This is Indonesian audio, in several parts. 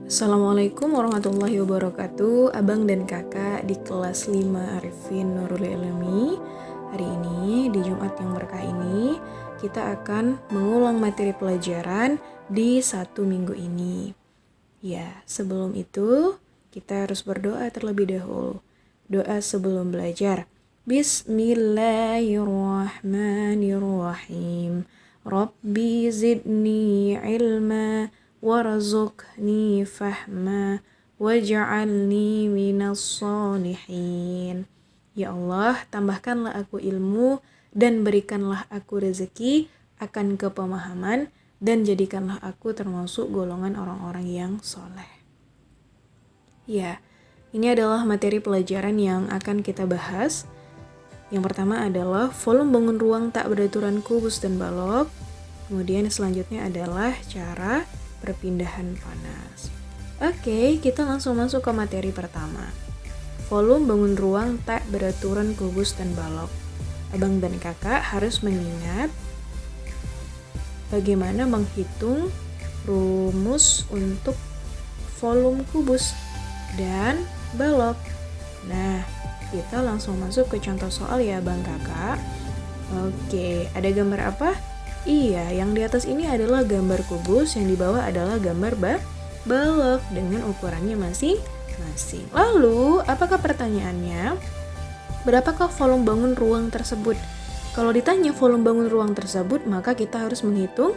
Assalamualaikum warahmatullahi wabarakatuh. Abang dan kakak di kelas 5 Arifin Nurul Ilmi. Hari ini di Jumat yang berkah ini kita akan mengulang materi pelajaran di 1 minggu ini. Ya, sebelum itu kita harus berdoa terlebih dahulu. Doa sebelum belajar. Bismillahirrahmanirrahim. Rabbi zidni ilma warzuqni fahma waj'alni minas sholihin. Ya Allah, tambahkanlah aku ilmu dan berikanlah aku rezeki akan kepemahaman dan jadikanlah aku termasuk golongan orang-orang yang soleh. Ya, ini adalah materi pelajaran yang akan kita bahas. Yang pertama adalah volume bangun ruang tak beraturan kubus dan balok. Kemudian selanjutnya adalah cara perpindahan panas. Oke, kita langsung masuk ke materi pertama. Volume bangun ruang tak beraturan kubus dan balok. Abang dan kakak harus mengingat bagaimana menghitung rumus untuk volume kubus dan balok. Nah, kita langsung masuk ke contoh soal ya abang kakak. Oke, ada gambar apa? Iya, yang di atas ini adalah gambar kubus, yang di bawah adalah gambar balok dengan ukurannya masing-masing. Lalu, apakah pertanyaannya? Berapakah volume bangun ruang tersebut? Kalau ditanya volume bangun ruang tersebut, maka kita harus menghitung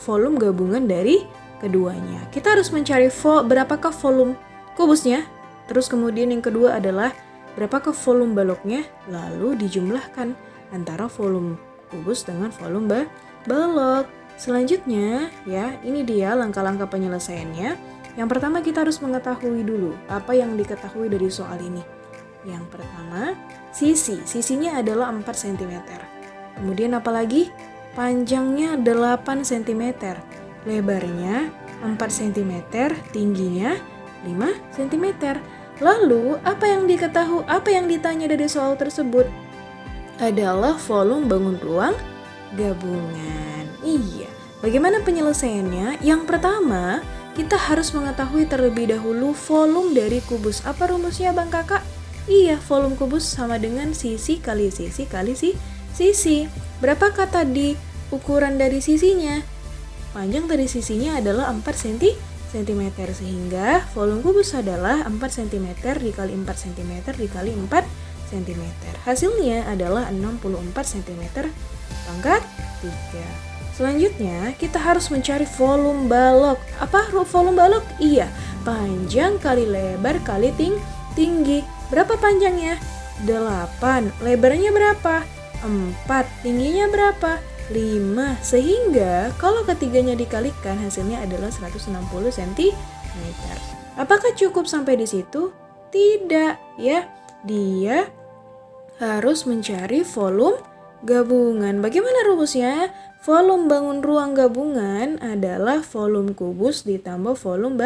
volume gabungan dari keduanya. Kita harus mencari berapakah volume kubusnya. Terus kemudian yang kedua adalah berapakah volume baloknya, lalu dijumlahkan antara volume kubus dengan volume balok. Selanjutnya, ya, ini dia langkah-langkah penyelesaiannya. Yang pertama kita harus mengetahui dulu apa yang diketahui dari soal ini. Yang pertama, sisinya adalah 4 cm. Kemudian apalagi? Panjangnya 8 cm, lebarnya 4 cm, tingginya 5 cm. Lalu, apa yang ditanya dari soal tersebut? Adalah volume bangun ruang gabungan. Iya, bagaimana penyelesaiannya? Yang pertama, kita harus mengetahui terlebih dahulu volume dari kubus. Apa rumusnya bang kakak? Iya, volume kubus sama dengan sisi kali sisi kali sisi. Berapakah tadi ukuran dari sisinya? Panjang dari sisinya adalah 4 cm, sehingga volume kubus adalah 4 cm dikali 4 cm dikali 4 cm. Hasilnya adalah 64 cm pangkat 3. Selanjutnya, kita harus mencari volume balok. Apa volume balok? Iya, panjang kali lebar kali tinggi. Berapa panjangnya? 8. Lebarnya berapa? 4. Tingginya berapa? 5. Sehingga kalau ketiganya dikalikan hasilnya adalah 160 cm. Apakah cukup sampai di situ? Tidak, ya. Dia harus mencari volume gabungan. Bagaimana rumusnya? Volume bangun ruang gabungan adalah volume kubus ditambah volume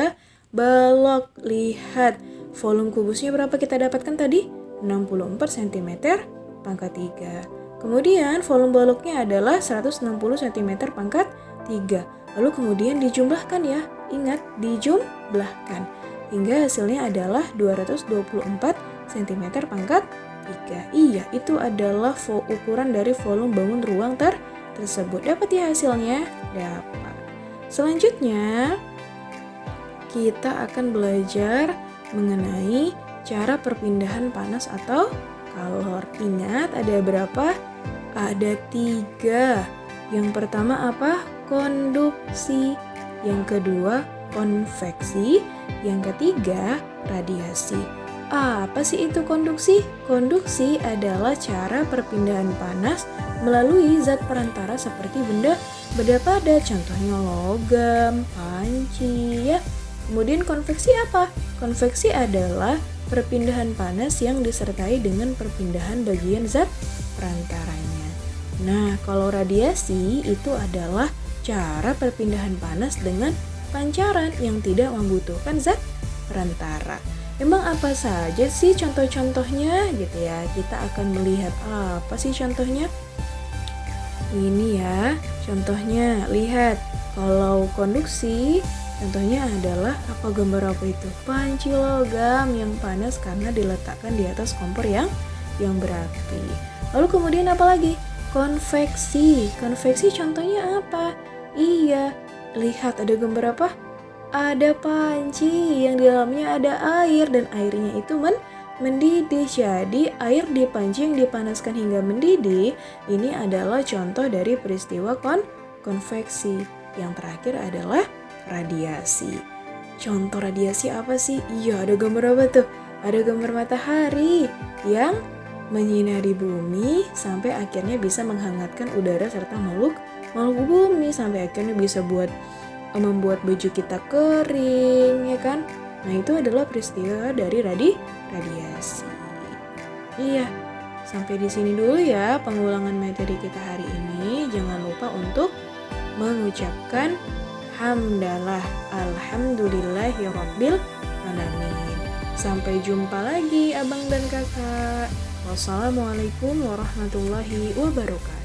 balok. Lihat, volume kubusnya berapa kita dapatkan tadi? 64 cm pangkat 3. Kemudian volume baloknya adalah 160 cm pangkat 3. Lalu kemudian dijumlahkan ya. Ingat, dijumlahkan. Hingga hasilnya adalah 224 cm pangkat 3. Iya, itu adalah ukuran dari volume bangun ruang tersebut. Dapat ya hasilnya? Dapat. Selanjutnya, kita akan belajar mengenai cara perpindahan panas atau kalor. Ingat, ada berapa? Ada 3. Yang pertama apa? Konduksi. Yang kedua, konveksi. Yang ketiga, radiasi. Apa sih itu konduksi? Konduksi adalah cara perpindahan panas melalui zat perantara seperti benda padat, contohnya logam, panci, ya. Kemudian konveksi apa? Konveksi adalah perpindahan panas yang disertai dengan perpindahan bagian zat perantaranya. Nah, kalau radiasi itu adalah cara perpindahan panas dengan pancaran yang tidak membutuhkan zat perantara. Emang apa saja sih contoh-contohnya gitu ya? Kita akan melihat apa sih contohnya? Ini ya, contohnya lihat. Kalau konduksi Contohnya adalah apa, gambar apa itu? Panci logam yang panas karena diletakkan di atas kompor yang berapi. Lalu kemudian apa lagi? Konveksi. Konveksi contohnya apa? Iya, lihat ada gambar apa? Ada panci yang di dalamnya ada air dan airnya itu mendidih. Jadi air di panci yang dipanaskan hingga mendidih ini adalah contoh dari peristiwa konveksi. Yang terakhir adalah radiasi. Contoh radiasi apa sih? Iya, ada gambar apa tuh? Ada gambar matahari yang menyinari bumi sampai akhirnya bisa menghangatkan udara serta makhluk bumi sampai akhirnya bisa membuat baju kita kering, ya kan? Nah, itu adalah peristiwa dari radiasi. Iya, sampai di sini dulu ya pengulangan materi kita hari ini. Jangan lupa untuk mengucapkan hamdalah, alhamdulillahirabbil alamin. Sampai jumpa lagi abang dan kakak. Wassalamualaikum warahmatullahi wabarakatuh.